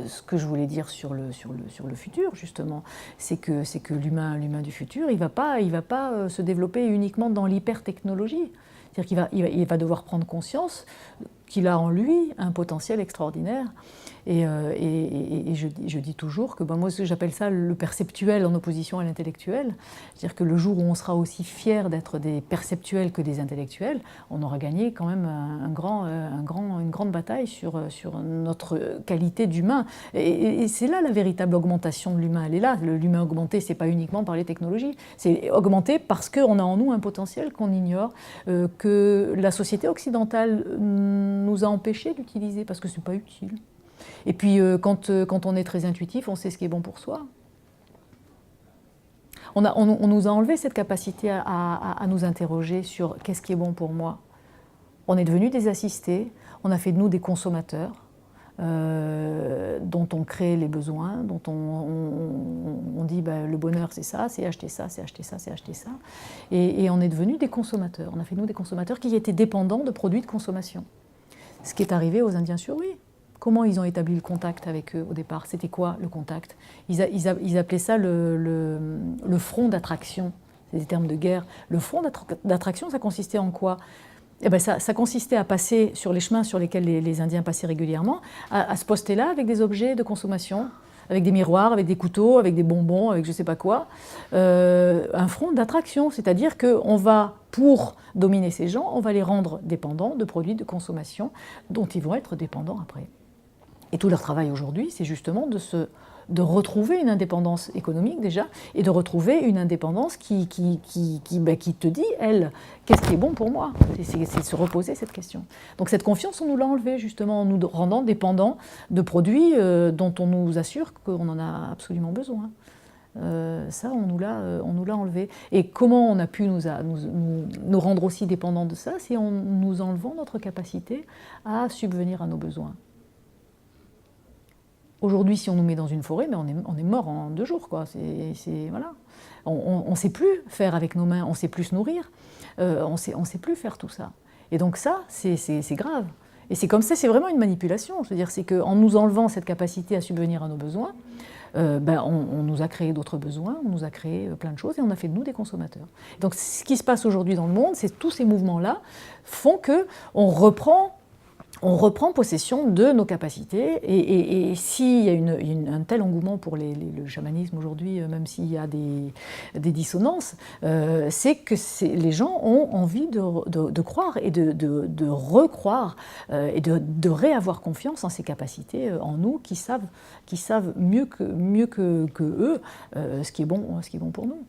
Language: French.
ce que je voulais dire sur le futur, justement, c'est que l'humain du futur, il va pas se développer uniquement dans l'hyper-technologie. C'est-à-dire qu'il va devoir prendre conscience qu'il a en lui un potentiel extraordinaire. Et je dis toujours que moi, j'appelle ça le perceptuel en opposition à l'intellectuel. C'est-à-dire que le jour où on sera aussi fier d'être des perceptuels que des intellectuels, on aura gagné quand même une grande bataille sur notre qualité d'humain. Et c'est là la véritable augmentation de l'humain. Elle est là. L'humain augmenté, c'est pas uniquement par les technologies. C'est augmenté parce qu'on a en nous un potentiel qu'on ignore, que la société occidentale nous a empêchés d'utiliser parce que c'est pas utile. Et puis quand on est très intuitif, on sait ce qui est bon pour soi. On nous a enlevé cette capacité à nous interroger sur qu'est-ce qui est bon pour moi. On est devenus des assistés, on a fait de nous des consommateurs dont on crée les besoins, dont on dit le bonheur c'est ça, c'est acheter ça, c'est acheter ça, c'est acheter ça. Et on est devenus des consommateurs. On a fait de nous des consommateurs qui étaient dépendants de produits de consommation. Ce qui est arrivé aux Indiens survie. Comment ils ont établi le contact avec eux au départ? C'était quoi le contact? Ils appelaient ça le front d'attraction. C'est des termes de guerre. Le front d'attraction, ça consistait en quoi? Ça consistait à passer sur les chemins sur lesquels les Indiens passaient régulièrement, à se poster là avec des objets de consommation, avec des miroirs, avec des couteaux, avec des bonbons, avec je ne sais pas quoi. Un front d'attraction, c'est-à-dire qu'on va, pour dominer ces gens, on va les rendre dépendants de produits de consommation dont ils vont être dépendants après. Et tout leur travail aujourd'hui, c'est justement de retrouver une indépendance économique déjà, et de retrouver une indépendance qui te dit, elle, qu'est-ce qui est bon pour moi? C'est se reposer cette question. Donc cette confiance, on nous l'a enlevée justement en nous rendant dépendants de produits dont on nous assure qu'on en a absolument besoin. Ça, on nous l'a enlevé. Et comment on a pu nous rendre aussi dépendants de ça? C'est en nous enlevant notre capacité à subvenir à nos besoins. Aujourd'hui, si on nous met dans une forêt, on est mort en 2 jours, quoi. Voilà. On ne sait plus faire avec nos mains, on ne sait plus se nourrir, on sait plus faire tout ça. Et donc ça, c'est grave. Et c'est comme ça, c'est vraiment une manipulation. Je veux dire, c'est qu'en nous enlevant cette capacité à subvenir à nos besoins, on nous a créé d'autres besoins, on nous a créé plein de choses et on a fait de nous des consommateurs. Donc ce qui se passe aujourd'hui dans le monde, c'est tous ces mouvements-là font qu'on reprend possession de nos capacités et s'il y a un tel engouement pour le chamanisme aujourd'hui, même s'il y a des dissonances, c'est que les gens ont envie de croire et de recroire et de réavoir confiance en ces capacités en nous qui savent mieux que eux ce qui est bon pour nous.